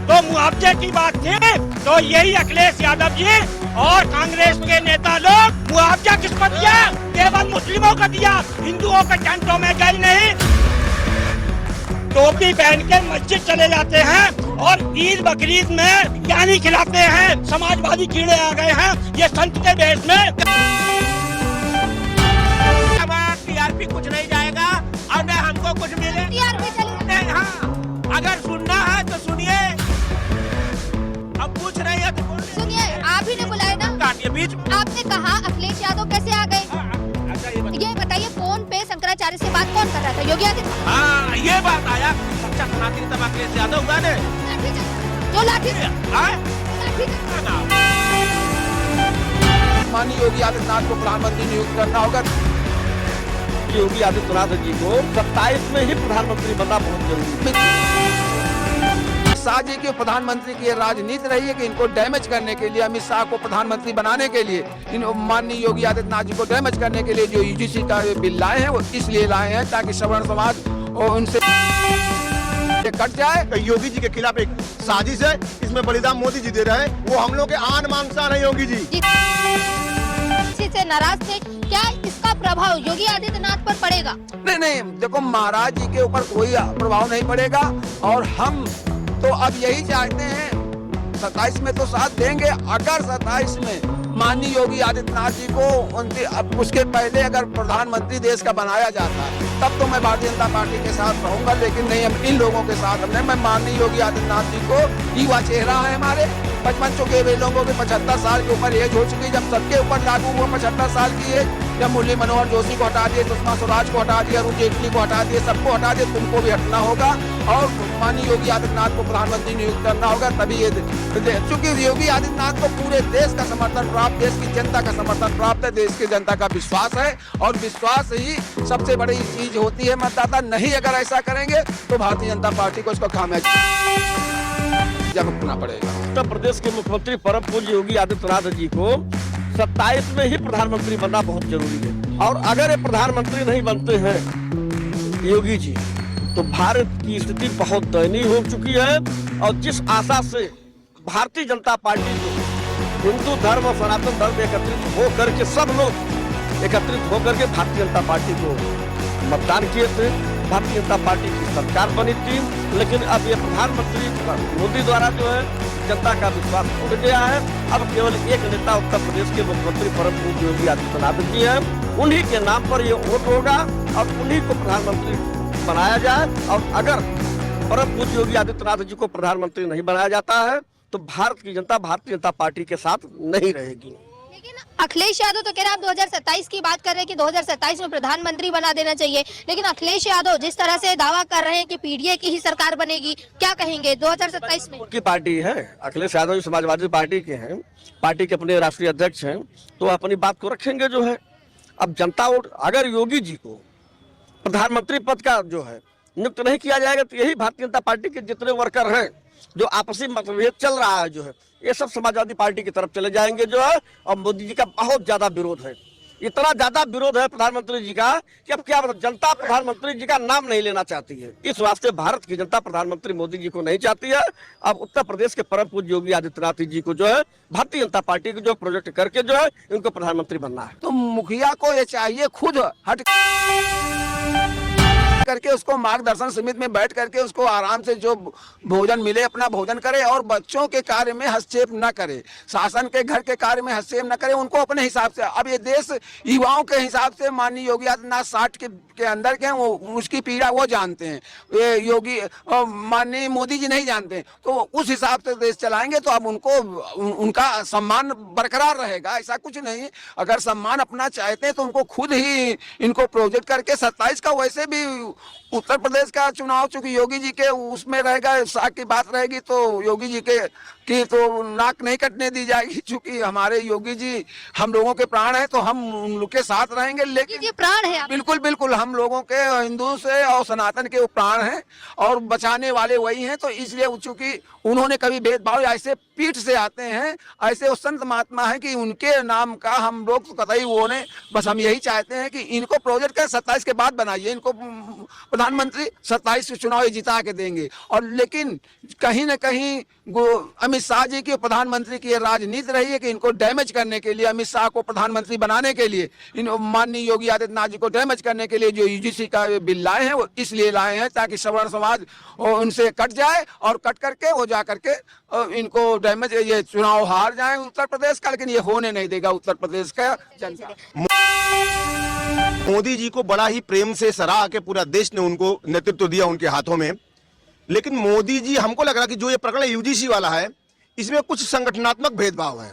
तो मुआवजे की बात थी तो यही अखिलेश यादव जी और कांग्रेस के नेता लोग मुआवजा किसको दिया? केवल मुस्लिमों को दिया, हिंदुओं के टेंटों में गए नहीं। टोपी पहन के मस्जिद चले जाते हैं और ईद बकरीद में यानी खिलाते हैं। समाजवादी कीड़े आ गए हैं ये संत के भेष में। टीआरपी कुछ नहीं जाएगा और न हमको कुछ मिले। टीआरपी चलेगा। हाँ, अगर सुनना है तो सुनिए, अब कुछ नहीं है तो सुनिए। आप ही ने बुलाया ना, काटिए बीच में। आपने कहा अखिलेश यादव कैसे आ गए? ये बताइए, फोन पे शंकराचार्य से बात कौन कर रहा था? योगी आदित्यनाथ। हाँ, ये बात आया। सच्चा सनातनी तब अखिलेश यादव हुआ ने। जो लाठी माननीय योगी आदित्यनाथ को प्रधानमंत्री नियुक्त करना होगा। योगी आदित्यनाथ जी को 27 में ही प्रधानमंत्री बनना बहुत जरूरी है। शाह जी की प्रधानमंत्री की राजनीति रही है कि इनको डैमेज करने के लिए, अमित शाह को प्रधानमंत्री बनाने के लिए, इन माननीय योगी आदित्यनाथ जी को डैमेज करने के लिए जो यूजीसी का बिल लाए हैं वो इसलिए लाए हैं ताकि सवर्ण समाज और उनसे कट जाए। तो योगी जी के खिलाफ एक साजिश है, इसमें बलिदान मोदी जी दे रहे हैं। वो हम लोग के आन मांग सा नहीं योगी जी से नाराज थे। क्या इसका प्रभाव योगी आदित्यनाथ पर पड़ेगा? नहीं, देखो महाराज जी के ऊपर कोई प्रभाव नहीं पड़ेगा और हम तो अब यही चाहते हैं 27 में तो साथ देंगे। अगर 27 में माननीय योगी आदित्यनाथ जी को अब उसके पहले अगर प्रधानमंत्री देश का बनाया जाता तब तो मैं भारतीय जनता पार्टी के साथ रहूंगा, लेकिन नहीं, हम इन लोगों के साथ हमने। मैं माननीय योगी आदित्यनाथ जी को युवा चेहरा है हमारे 55 चुके हुए लोगों के 75 साल के ऊपर एज हो चुकी, जब सबके ऊपर लागू हुआ 75 साल की एज, जब मुरली मनोहर जोशी को हटा दिए, सुषमा स्वराज को हटा दिया, अरुण जेटली को हटा दिए, सबको हटा दिए, तुमको भी हटना होगा और माननीय योगी आदित्यनाथ को प्रधानमंत्री नियुक्त करना होगा। तभी ये चूंकि योगी आदित्यनाथ को पूरे देश का समर्थन प्राप्त, देश की जनता का समर्थन प्राप्त है, देश की जनता का विश्वास है और विश्वास ही सबसे बड़ी चीज होती है। मतदाता नहीं अगर ऐसा करेंगे तो भारतीय जनता पार्टी को इसको खामियाजा भुगतना पड़ेगा। उत्तर प्रदेश के मुख्यमंत्री परम पूज्य योगी आदित्यनाथ जी को 27 में ही प्रधानमंत्री बनना बहुत जरूरी है और अगर ये प्रधानमंत्री नहीं बनते हैं योगी जी तो भारत की स्थिति बहुत दयनीय हो चुकी है। और जिस आशा से भारतीय जनता पार्टी को हिंदू धर्म और सनातन धर्म एकत्रित होकर के सब लोग एकत्रित होकर के भारतीय जनता पार्टी को मतदान किए थे, भारतीय जनता पार्टी की सरकार बनी थी, लेकिन अब ये प्रधानमंत्री मोदी द्वारा जो है जनता का विश्वास उठ गया है। अब केवल एक नेता उत्तर प्रदेश के मुख्यमंत्री परम पूज्य योगी आदित्यनाथ जी हैं, उन्हीं के नाम पर ये वोट होगा और उन्हीं को प्रधानमंत्री बनाया जाए। और अगर परम पूज्य योगी आदित्यनाथ जी को प्रधानमंत्री नहीं बनाया जाता है तो भारत की जनता भारतीय जनता पार्टी के साथ नहीं रहेगी। लेकिन अखिलेश यादव तो कह रहे हैं, आप 2027 की बात कर रहे हैं कि 2027 में प्रधानमंत्री बना देना चाहिए, लेकिन अखिलेश यादव जिस तरह से दावा कर रहे हैं कि पीडीए की ही सरकार बनेगी, क्या कहेंगे 2027 में? उनकी पार्टी है, अखिलेश यादव समाजवादी पार्टी के हैं, पार्टी के अपने राष्ट्रीय अध्यक्ष हैं, तो अपनी बात को रखेंगे जो है। अब जनता वोट अगर योगी जी को प्रधानमंत्री पद का जो है नियुक्त नहीं किया जाएगा तो यही भारतीय जनता पार्टी के जितने वर्कर हैं जो आपसी मतभेद चल रहा है जो है ये सब समाजवादी पार्टी की तरफ चले जाएंगे जो है। और मोदी जी का बहुत ज्यादा विरोध है, इतना ज्यादा विरोध है प्रधानमंत्री जी का कि अब क्या जनता प्रधानमंत्री जी का नाम नहीं लेना चाहती है। इस वास्ते भारत की जनता प्रधानमंत्री मोदी जी को नहीं चाहती है। अब उत्तर प्रदेश के परम पूज्य योगी आदित्यनाथ जी को जो है भारतीय जनता पार्टी के जो प्रोजेक्ट करके जो है इनको प्रधानमंत्री बनना है। तो मुखिया को ये चाहिए खुद हट करके उसको मार्गदर्शन समिति में बैठ करके उसको आराम से जो भोजन मिले अपना भोजन करे और बच्चों के कार्य में हस्तक्षेप न करे, शासन के घर के कार्य में हस्तक्षेप न करे, उनको अपने हिसाब से। अब ये देश युवाओं के हिसाब से माननीय योगी आदित्यनाथ 60 के अंदर के हैं, वो उसकी पीड़ा वो जानते हैं, ये योगी माननीय मोदी जी नहीं जानते हैं। तो उस हिसाब से देश चलाएंगे तो अब उनको उनका सम्मान बरकरार रहेगा, ऐसा कुछ नहीं। अगर सम्मान अपना चाहते हैं तो उनको खुद ही इनको प्रोजेक्ट करके 27 का वैसे भी उत्तर प्रदेश का चुनाव चूंकि योगी जी के उसमें रहेगा, शाह की बात रहेगी तो योगी जी के कि तो नाक नहीं कटने दी जाएगी, क्योंकि हमारे योगी जी हम लोगों के प्राण हैं, तो हम उन लोग के साथ रहेंगे। लेकिन ये प्राण है आपके। बिल्कुल बिल्कुल हम लोगों के हिंदू से और सनातन के वो प्राण हैं और बचाने वाले वही हैं। तो इसलिए चूंकि उन्होंने कभी भेदभाव ऐसे पीठ से आते हैं, ऐसे वो संत महात्मा हैं कि उनके नाम का हम लोग तो कतई वो ने, बस हम यही चाहते हैं कि इनको प्रोजेक्ट कर 27 के बाद बनाइए, इनको प्रधानमंत्री 27 के चुनाव जिता के देंगे। और लेकिन कहीं न कहीं अमित शाह जी की प्रधानमंत्री की राजनीति रही है कि इनको डैमेज करने के लिए, अमित शाह को प्रधानमंत्री बनाने के लिए, इन माननीय योगी आदित्यनाथ जी को डैमेज करने के लिए जो यूजीसी का बिल लाए हैं वो इसलिए लाए हैं ताकि सवर्ण समाज उनसे कट जाए और कट करके वो जा करके इनको डैमेज, ये चुनाव हार जाए उत्तर प्रदेश का। लेकिन ये होने नहीं देगा उत्तर प्रदेश का जनता। मोदी जी को बड़ा ही प्रेम से सराह के पूरा देश ने उनको नेतृत्व दिया उनके हाथों में। लेकिन मोदी जी, हमको लग रहा कि जो ये प्रकरण यूजीसी वाला है इसमें कुछ संगठनात्मक भेदभाव है।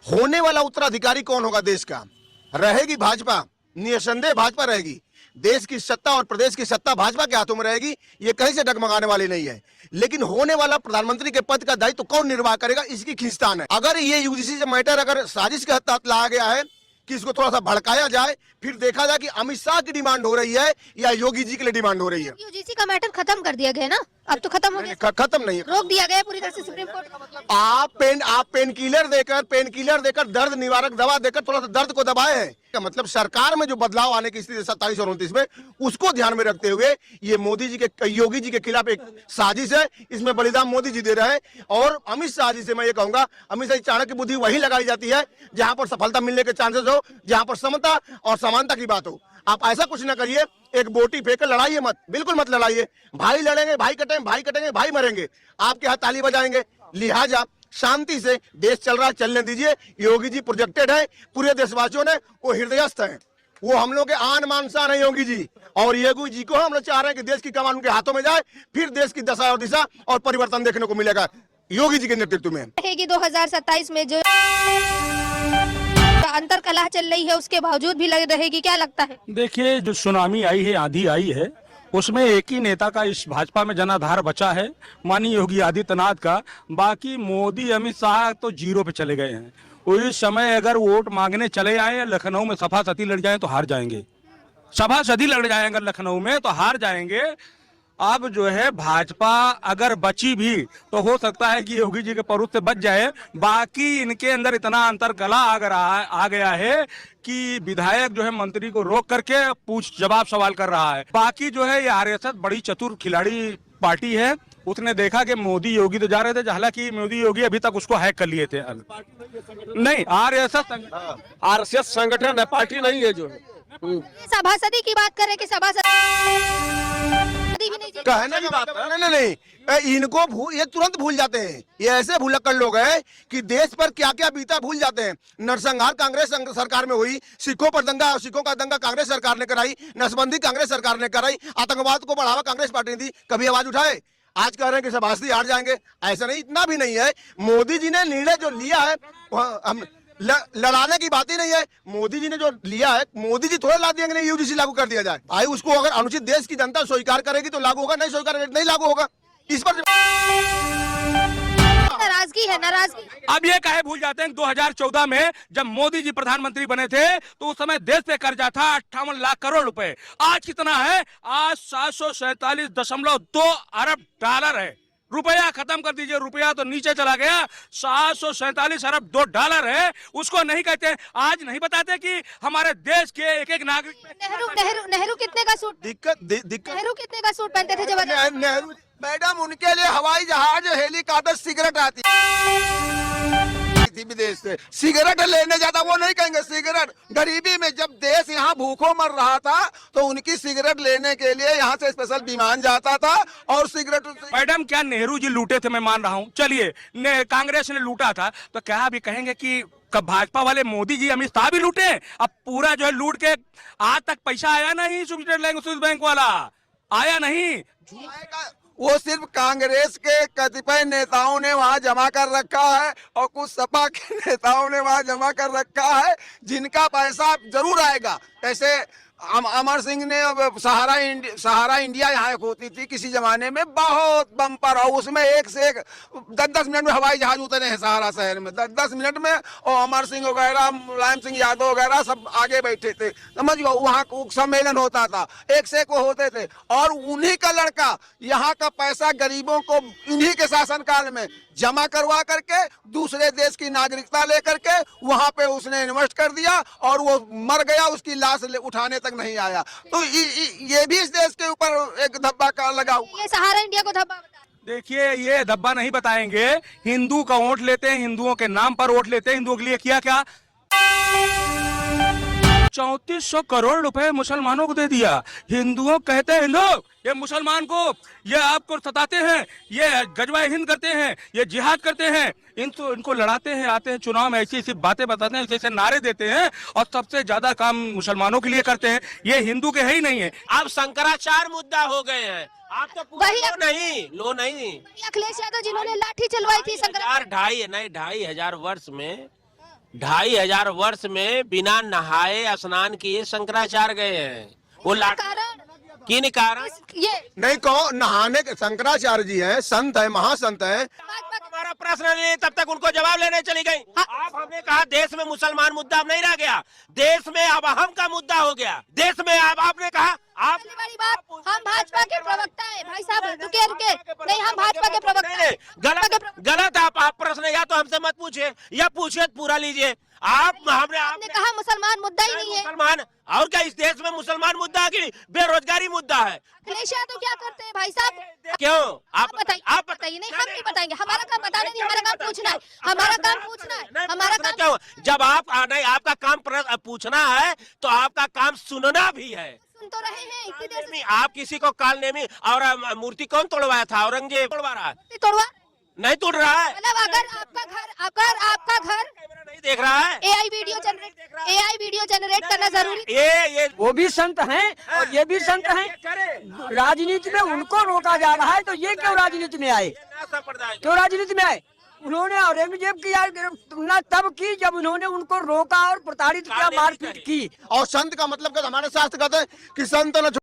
होने वाला उत्तराधिकारी कौन होगा देश का? रहेगी भाजपा, निसंदेह भाजपा रहेगी। देश की सत्ता और प्रदेश की सत्ता भाजपा के हाथों में रहेगी, ये कहीं से डगमगाने वाली नहीं है। लेकिन होने वाला प्रधानमंत्री के पद का दायित्व कौन निर्वाह करेगा, इसकी खींचतान है। अगर ये यूजीसी से मैटर अगर साजिश के तहत लाया गया है कि इसको थोड़ा सा भड़काया जाए, फिर देखा जाए कि अमित शाह की डिमांड हो रही है या योगी जी के लिए डिमांड हो रही है। यूजीसी का मैटर खत्म कर दिया गया ना, अब तो खत्म हो गया, खत्म नहीं है, रोक दिया गया पूरी तरह से सुप्रीम कोर्ट का मतलब। आप पेन किलर देकर दर्द निवारक दवा देकर थोड़ा सा दर्द को दबाए हैं। का मतलब सरकार में जो बदलाव आने की स्थिति 27 और 29 में, उसको ध्यान में रखते हुए ये मोदी जी के, योगी जी के खिलाफ एक साजिश है। इसमें बलिदान मोदी जी दे रहे हैं। और अमित शाह जी से मैं ये कहूंगा, अमित शाह चाणक्य बुद्धि वही लगाई जाती है जहां पर सफलता मिलने के चांसेस हो, जहां पर समता और समानता की बात हो। आप ऐसा कुछ ना करिए, एक बोटी फेंक लड़ाइए मत, बिल्कुल मत लड़ाइए। भाई लड़ेंगे, भाई कटेंगे, भाई मरेंगे, आपके हाथ ताली बजाएंगे। लिहाजा शांति से देश चल रहा है, चलने दीजिए। योगी जी प्रोजेक्टेड है, पूरे देशवासियों ने वो हृदयस्थ हैं, वो हम लोग के आन मान शान है योगी जी। और योगी जी को हम लोग चाह रहे हैं कि देश की कमान उनके हाथों में जाए, फिर देश की दशा और दिशा और परिवर्तन देखने को मिलेगा योगी जी के नेतृत्व में। रहेगी 2027 में जो अंतर कलह चल रही है उसके बावजूद भी लग रहेगी, क्या लगता है? देखिए, जो सुनामी आई है, आंधी आई है, उसमें एक ही नेता का इस भाजपा में जनाधार बचा है, माननीय योगी आदित्यनाथ का। बाकी मोदी अमित शाह तो जीरो पे चले गए हैं। उस समय अगर वोट मांगने चले आए लखनऊ में, सभा सती लड़ जाए तो हार जाएंगे, सभा सती लड़ जाएंगे लखनऊ में तो हार जाएंगे। अब जो है भाजपा अगर बची भी तो हो सकता है कि योगी जी के परुष से बच जाए। बाकी इनके अंदर इतना अंतर कला आ गया है कि विधायक जो है मंत्री को रोक करके पूछ जवाब सवाल कर रहा है। बाकी जो है ये आरएसएस बड़ी चतुर खिलाड़ी पार्टी है। उसने देखा कि मोदी योगी तो जा रहे थे, हालांकि मोदी योगी अभी तक उसको हैक कर लिए थे। नहीं, आरएसएस संगठन है, पार्टी नहीं है। जो सभासदी की बात करें कि सभासदी भी नहीं कहने की बात नहीं, इनको ये तुरंत भूल जाते हैं। ये ऐसे भुलक्कड़ लोग हैं कि देश पर क्या क्या बीता भूल जाते हैं। नरसंहार कांग्रेस सरकार में हुई, सिखों पर दंगा, सिखों का दंगा कांग्रेस सरकार ने कराई, नसबंदी कांग्रेस सरकार ने कराई, आतंकवाद को बढ़ावा कांग्रेस पार्टी ने दी। कभी आवाज उठाए? आज कह रहे हैं कि सभासदी हार जाएंगे, ऐसा नहीं, इतना भी नहीं है। मोदी जी ने निर्णय जो लिया है, हम लड़ाने की बात ही नहीं है। मोदी जी ने जो लिया है, मोदी जी थोड़ा ला दिएंगे नहीं यूजीसी लागू कर दिया जाए। भाई उसको अगर अनुचित देश की जनता स्वीकार करेगी तो लागू होगा, नहीं स्वीकार करेगी नहीं लागू होगा। इस पर नाराजगी है, नाराजगी। अब ये काहे भूल जाते हैं 2014 में जब मोदी जी प्रधानमंत्री बने थे तो उस समय देश पे कर्जा था 58 लाख करोड़ रुपए। आज कितना है? आज 747.2 अरब डॉलर है। रुपया खत्म कर दीजिए, रुपया तो नीचे चला गया। 747 अरब 2 डॉलर है, उसको नहीं कहते। आज नहीं बताते कि हमारे देश के एक एक नागरिक नेहरू कितने का सूट, दिक्कत नेहरू कितने का सूट पहनते थे जब? नेहरू मैडम, उनके लिए हवाई जहाज, हेलीकॉप्टर, सिगरेट आती थी विदेश से। सिगरेट लेने जाता, वो नहीं कहेंगे सिगरेट। गरीबी में जब देश यहाँ भूखों मर रहा था तो उनकी सिगरेट लेने के लिए यहाँ से स्पेशल विमान जाता था और सिगरेट। मैडम, क्या नेहरू जी लूटे थे? मैं मान रहा हूँ, चलिए कांग्रेस ने लूटा था तो क्या अभी कहेंगे कि कब भाजपा वाले मोदी जी अमित शाह भी लूटे? अब पूरा जो है लूट के आज तक पैसा आया नहीं। स्विस बैंक वाला आया नहीं। वो सिर्फ कांग्रेस के कतिपय नेताओं ने वहां जमा कर रखा है और कुछ सपा के नेताओं ने वहां जमा कर रखा है, जिनका पैसा जरूर आएगा। ऐसे अमर सिंह ने सहारा इंडिया यहाँ एक होती थी किसी जमाने में, बहुत बम्पर, और उसमें एक से एक 10-10 मिनट में हवाई जहाज उतरे हैं सहारा शहर में, 10-10 मिनट में। और अमर सिंह वगैरह, मुलायम सिंह यादव वगैरह सब आगे बैठे थे, समझ लो। वहाँ सम्मेलन होता था, एक से एक वो होते थे, और उन्हीं का लड़का यहाँ का पैसा गरीबों को इन्हीं के शासनकाल में जमा करवा करके दूसरे देश की नागरिकता लेकर के वहाँ पे उसने इन्वेस्ट कर दिया, और वो मर गया, उसकी लाश उठाने तक नहीं आया। तो ये भी इस देश के ऊपर एक धब्बा का लगा हुआ। ये सहारा इंडिया को धब्बा बता। देखिए, ये धब्बा नहीं बताएंगे। हिंदू का वोट लेते हैं, हिंदुओं के नाम पर वोट लेते हैं। हिंदुओं के लिए किया क्या? 3400 करोड़ रुपए मुसलमानों को दे दिया। हिंदुओं कहते हैं लोग, ये मुसलमान को, ये आपको सताते हैं, ये गजवा हिंद करते हैं, ये जिहाद करते हैं, इनको लड़ाते हैं, आते हैं चुनाव में ऐसी ऐसी बातें बताते हैं, ऐसे नारे देते हैं, और सबसे ज्यादा काम मुसलमानों के लिए करते हैं। ये हिंदू के है ही नहीं है। आप शंकराचार्य मुद्दा हो गए हैं। आप तो वही लो नहीं अखिलेश यादव जिन्होंने लाठी चलवाई थी ढाई 2,500 वर्ष में बिना नहाए स्नान किए शंकराचार्य गए हैं। वो किन कारण ये नहीं कहो, नहाने के शंकराचार्य जी हैं, संत है, महासंत है। हमारा प्रश्न नहीं, तब तक उनको जवाब लेने चली गई। आप हमने कहा देश में मुसलमान मुद्दा अब नहीं रह गया, देश में अब अहम का मुद्दा हो गया। देश में अब आपने कहा आप बड़ी बात, हम भाजपा के प्रवक्ता है भाई साहब, रुके नहीं, हम भाजपा के प्रवक्ता है। गलत आप प्रश्न या तो हमसे मत पूछिए, या पूछिए पूरा लीजिए। आपने कहा मुसलमान मुद्दा ही नहीं है। मुसलमान और क्या इस देश में मुसलमान मुद्दा है कि बेरोजगारी मुद्दा है? अखिलेश यादव क्या करते हैं भाई साहब? क्यों आप बताइए। नहीं, हम नहीं बताएंगे, हमारा काम बताना नहीं, हमारा काम पूछना है, हमारा काम पूछना है, हमारा काम क्यों? जब आप नहीं, आपका काम पूछना है तो आपका काम सुनना भी है। सुन तो रहे हैं इतनी देर से। आप किसी को काल नेमी और मूर्ति कौन तोड़वाया था? औरंगजेब तोड़वा रहा है? तोड़वा नहीं तोड़ रहा है। मतलब अगर आपका घर नहीं देख रहा है, एआई वीडियो जनरेट करना जरूरी। ये वो भी संत हैं और ये भी संत हैं। राजनीति में उनको रोका जा रहा है, तो ये क्यों राजनीति में आए? क्यों राजनीति में आए? उन्होंने औरंगजेब की तुलना तब की जब उन्होंने उनको रोका और प्रताड़ित किया, मारपीट की। और संत का मतलब हमारे शास्त्र कहते हैं कि संत न